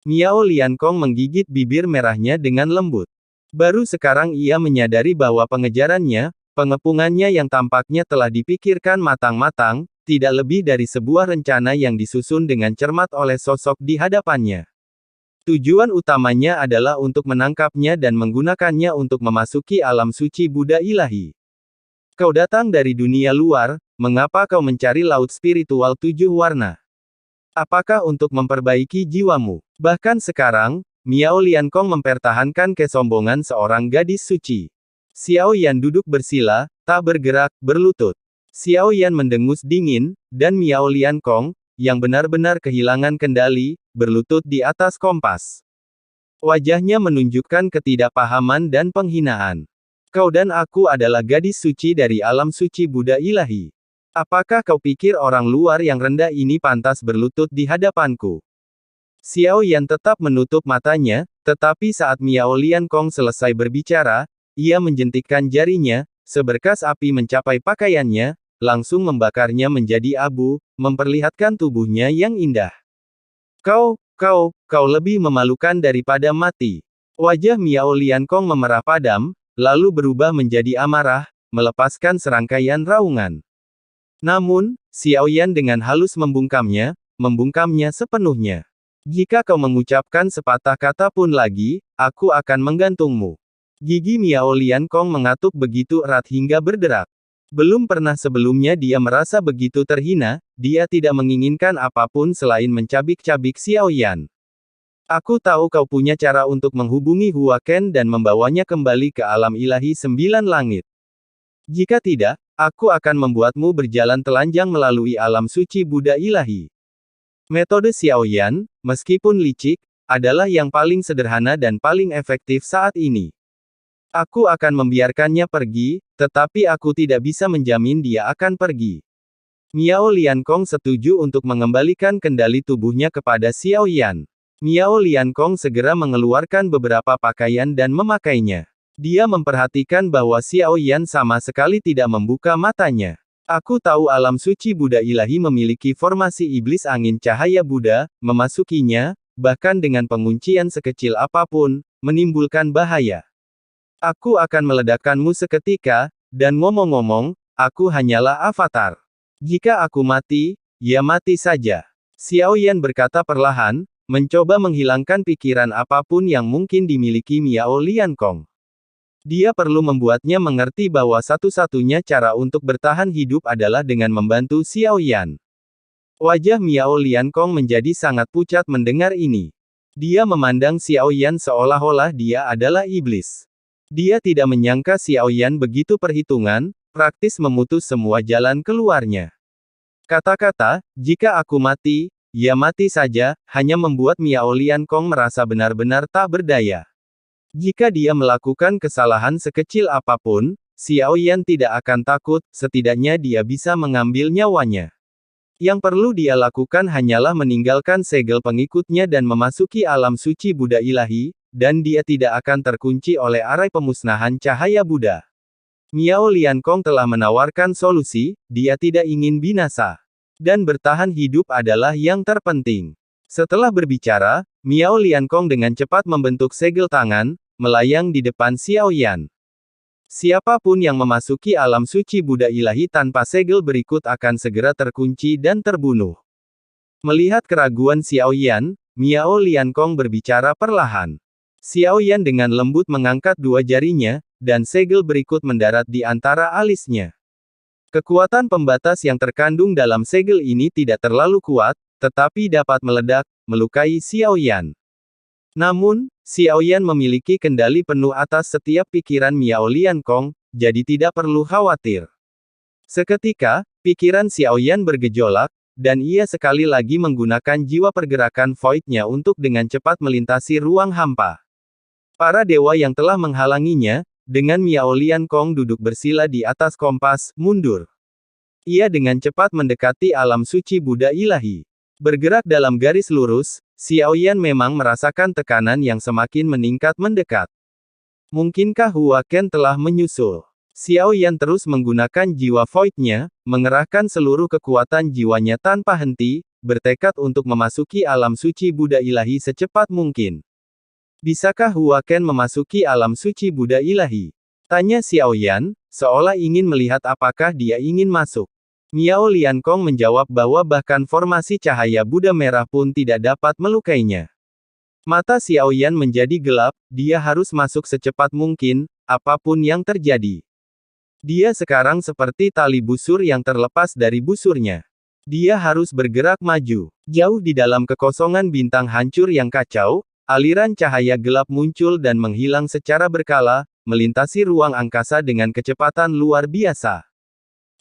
Miao Liankong menggigit bibir merahnya dengan lembut. Baru sekarang ia menyadari bahwa pengejarannya, pengepungannya yang tampaknya telah dipikirkan matang-matang, tidak lebih dari sebuah rencana yang disusun dengan cermat oleh sosok di hadapannya. Tujuan utamanya adalah untuk menangkapnya dan menggunakannya untuk memasuki alam suci Buddha ilahi. Kau datang dari dunia luar, mengapa kau mencari laut spiritual 7 warna? Apakah untuk memperbaiki jiwamu? Bahkan sekarang, Miao Liankong mempertahankan kesombongan seorang gadis suci. Xiao Yan duduk bersila, tak bergerak, berlutut. Xiao Yan mendengus dingin, dan Miao Liankong, yang benar-benar kehilangan kendali, berlutut di atas kompas. Wajahnya menunjukkan ketidakpahaman dan penghinaan. Kau dan aku adalah gadis suci dari alam suci Buddha ilahi. Apakah kau pikir orang luar yang rendah ini pantas berlutut di hadapanku? Xiao Yan tetap menutup matanya, tetapi saat Miao Liankong selesai berbicara, ia menjentikkan jarinya, seberkas api mencapai pakaiannya, langsung membakarnya menjadi abu, memperlihatkan tubuhnya yang indah. Kau lebih memalukan daripada mati. Wajah Miao Liankong memerah padam, lalu berubah menjadi amarah, melepaskan serangkaian raungan. Namun, Xiao Yan dengan halus membungkamnya sepenuhnya. Jika kau mengucapkan sepatah kata pun lagi, aku akan menggantungmu. Gigi Miao Liankong mengatuk begitu erat hingga berderak. Belum pernah sebelumnya dia merasa begitu terhina, dia tidak menginginkan apapun selain mencabik-cabik Xiao Yan. Aku tahu kau punya cara untuk menghubungi Hua Ken dan membawanya kembali ke alam ilahi 9 langit. Jika tidak, aku akan membuatmu berjalan telanjang melalui alam suci Buddha ilahi. Metode Xiao Yan, meskipun licik, adalah yang paling sederhana dan paling efektif saat ini. Aku akan membiarkannya pergi, tetapi aku tidak bisa menjamin dia akan pergi. Miao Liankong setuju untuk mengembalikan kendali tubuhnya kepada Xiao Yan. Miao Liankong segera mengeluarkan beberapa pakaian dan memakainya. Dia memperhatikan bahwa Xiao Yan sama sekali tidak membuka matanya. Aku tahu alam suci Buddha ilahi memiliki formasi iblis angin cahaya Buddha, memasukinya, bahkan dengan penguncian sekecil apapun, menimbulkan bahaya. Aku akan meledakkanmu seketika, dan ngomong-ngomong, aku hanyalah avatar. Jika aku mati, ya mati saja. Xiao Yan berkata perlahan, mencoba menghilangkan pikiran apapun yang mungkin dimiliki Miao Liankong. Dia perlu membuatnya mengerti bahwa satu-satunya cara untuk bertahan hidup adalah dengan membantu Xiao Yan. Wajah Miao Liankong menjadi sangat pucat mendengar ini. Dia memandang Xiao Yan seolah-olah dia adalah iblis. Dia tidak menyangka Xiao Yan begitu perhitungan, praktis memutus semua jalan keluarnya. Kata-kata, jika aku mati, ya mati saja, hanya membuat Miao Liankong merasa benar-benar tak berdaya. Jika dia melakukan kesalahan sekecil apapun, Xiao Yan tidak akan takut, setidaknya dia bisa mengambil nyawanya. Yang perlu dia lakukan hanyalah meninggalkan segel pengikutnya dan memasuki alam suci Buddha ilahi, dan dia tidak akan terkunci oleh arai pemusnahan cahaya Buddha. Miao Liankong telah menawarkan solusi, dia tidak ingin binasa. Dan bertahan hidup adalah yang terpenting. Setelah berbicara, Miao Liankong dengan cepat membentuk segel tangan, melayang di depan Xiao Yan. Siapapun yang memasuki alam suci Buddha ilahi tanpa segel berikut akan segera terkunci dan terbunuh. Melihat keraguan Xiao Yan, Miao Liankong berbicara perlahan. Xiao Yan dengan lembut mengangkat dua jarinya, dan segel berikut mendarat di antara alisnya. Kekuatan pembatas yang terkandung dalam segel ini tidak terlalu kuat, tetapi dapat meledak, melukai Xiao Yan. Namun, Xiao Yan memiliki kendali penuh atas setiap pikiran Miao Liankong, jadi tidak perlu khawatir. Seketika, pikiran Xiao Yan bergejolak, dan ia sekali lagi menggunakan jiwa pergerakan void-nya untuk dengan cepat melintasi ruang hampa. Para dewa yang telah menghalanginya, dengan Miao Liankong duduk bersila di atas kompas, mundur. Ia dengan cepat mendekati alam suci Buddha ilahi. Bergerak dalam garis lurus, Xiao Yan memang merasakan tekanan yang semakin meningkat mendekat. Mungkinkah Hua Ken telah menyusul? Xiao Yan terus menggunakan jiwa void-nya, mengerahkan seluruh kekuatan jiwanya tanpa henti, bertekad untuk memasuki alam suci Buddha ilahi secepat mungkin. Bisakah Hua Ken memasuki alam suci Buddha ilahi? Tanya Xiao Yan, seolah ingin melihat apakah dia ingin masuk. Miao Liankong menjawab bahwa bahkan formasi cahaya Buddha merah pun tidak dapat melukainya. Mata Xiao Yan menjadi gelap, dia harus masuk secepat mungkin, apapun yang terjadi. Dia sekarang seperti tali busur yang terlepas dari busurnya. Dia harus bergerak maju. Jauh di dalam kekosongan bintang hancur yang kacau, aliran cahaya gelap muncul dan menghilang secara berkala, melintasi ruang angkasa dengan kecepatan luar biasa.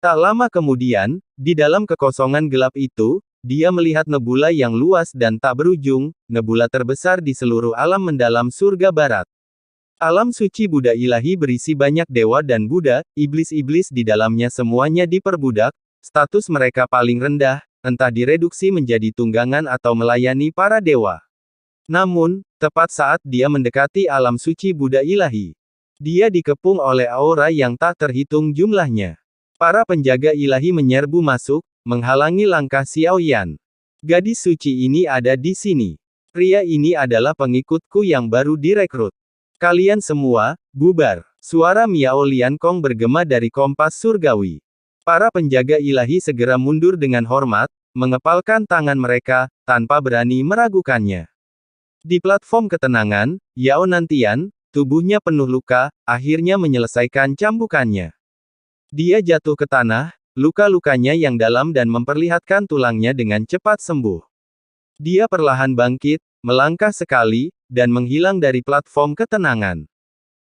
Tak lama kemudian, di dalam kekosongan gelap itu, dia melihat nebula yang luas dan tak berujung, nebula terbesar di seluruh alam mendalam surga barat. Alam suci Buddha ilahi berisi banyak dewa dan Buddha, iblis-iblis di dalamnya semuanya diperbudak, status mereka paling rendah, entah direduksi menjadi tunggangan atau melayani para dewa. Namun, tepat saat dia mendekati alam suci Buddha ilahi, dia dikepung oleh aura yang tak terhitung jumlahnya. Para penjaga ilahi menyerbu masuk, menghalangi langkah Xiao Yan. Gadis suci ini ada di sini. Pria ini adalah pengikutku yang baru direkrut. Kalian semua, bubar. Suara Miao Liankong bergema dari kompas surgawi. Para penjaga ilahi segera mundur dengan hormat, mengepalkan tangan mereka, tanpa berani meragukannya. Di platform ketenangan, Yao Nantian, tubuhnya penuh luka, akhirnya menyelesaikan cambukannya. Dia jatuh ke tanah, luka-lukanya yang dalam dan memperlihatkan tulangnya dengan cepat sembuh. Dia perlahan bangkit, melangkah sekali, dan menghilang dari platform ketenangan.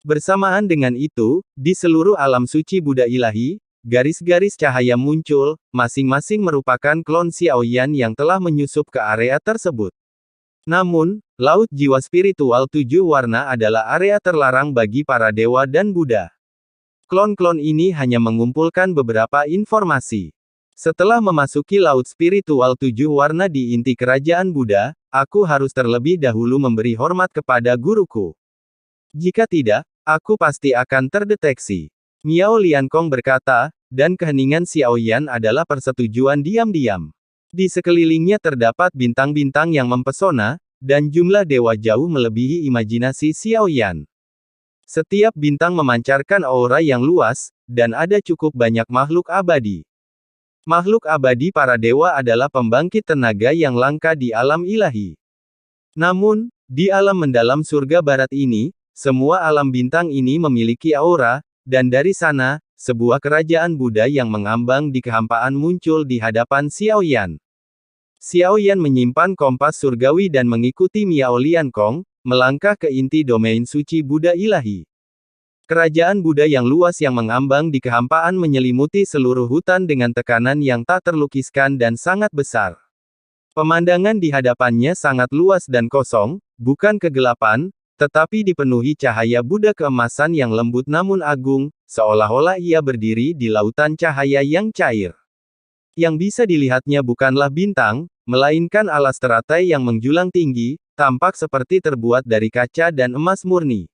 Bersamaan dengan itu, di seluruh alam suci Buddha ilahi, garis-garis cahaya muncul, masing-masing merupakan klon Xiao Yan yang telah menyusup ke area tersebut. Namun, laut jiwa spiritual 7 warna adalah area terlarang bagi para dewa dan Buddha. Klon-klon ini hanya mengumpulkan beberapa informasi. Setelah memasuki laut spiritual 7 warna di inti kerajaan Buddha, aku harus terlebih dahulu memberi hormat kepada guruku. Jika tidak, aku pasti akan terdeteksi. Miao Liankong berkata, dan keheningan Xiao Yan adalah persetujuan diam-diam. Di sekelilingnya terdapat bintang-bintang yang mempesona, dan jumlah dewa jauh melebihi imajinasi Xiao Yan. Setiap bintang memancarkan aura yang luas, dan ada cukup banyak makhluk abadi. Makhluk abadi para dewa adalah pembangkit tenaga yang langka di alam ilahi. Namun, di alam mendalam surga barat ini, semua alam bintang ini memiliki aura, dan dari sana, sebuah kerajaan Buddha yang mengambang di kehampaan muncul di hadapan Xiao Yan. Xiao Yan menyimpan kompas surgawi dan mengikuti Miao Liankong, melangkah ke inti domain suci Buddha ilahi. Kerajaan Buddha yang luas yang mengambang di kehampaan menyelimuti seluruh hutan dengan tekanan yang tak terlukiskan dan sangat besar. Pemandangan di hadapannya sangat luas dan kosong, bukan kegelapan, tetapi dipenuhi cahaya Buddha keemasan yang lembut namun agung, seolah-olah ia berdiri di lautan cahaya yang cair. Yang bisa dilihatnya bukanlah bintang, melainkan alas teratai yang menjulang tinggi, tampak seperti terbuat dari kaca dan emas murni.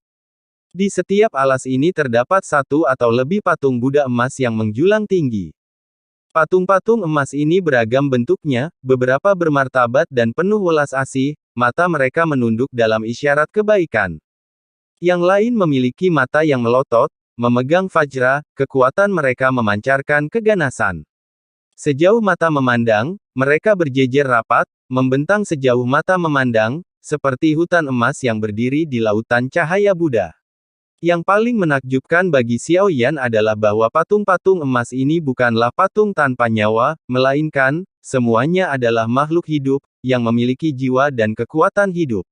Di setiap alas ini terdapat satu atau lebih patung Buddha emas yang menjulang tinggi. Patung-patung emas ini beragam bentuknya, beberapa bermartabat dan penuh welas asih, mata mereka menunduk dalam isyarat kebaikan. Yang lain memiliki mata yang melotot, memegang vajra, kekuatan mereka memancarkan keganasan. Sejauh mata memandang, mereka berjejer rapat, membentang sejauh mata memandang, seperti hutan emas yang berdiri di lautan cahaya Buddha. Yang paling menakjubkan bagi Xiao Yan adalah bahwa patung-patung emas ini bukanlah patung tanpa nyawa, melainkan, semuanya adalah makhluk hidup, yang memiliki jiwa dan kekuatan hidup.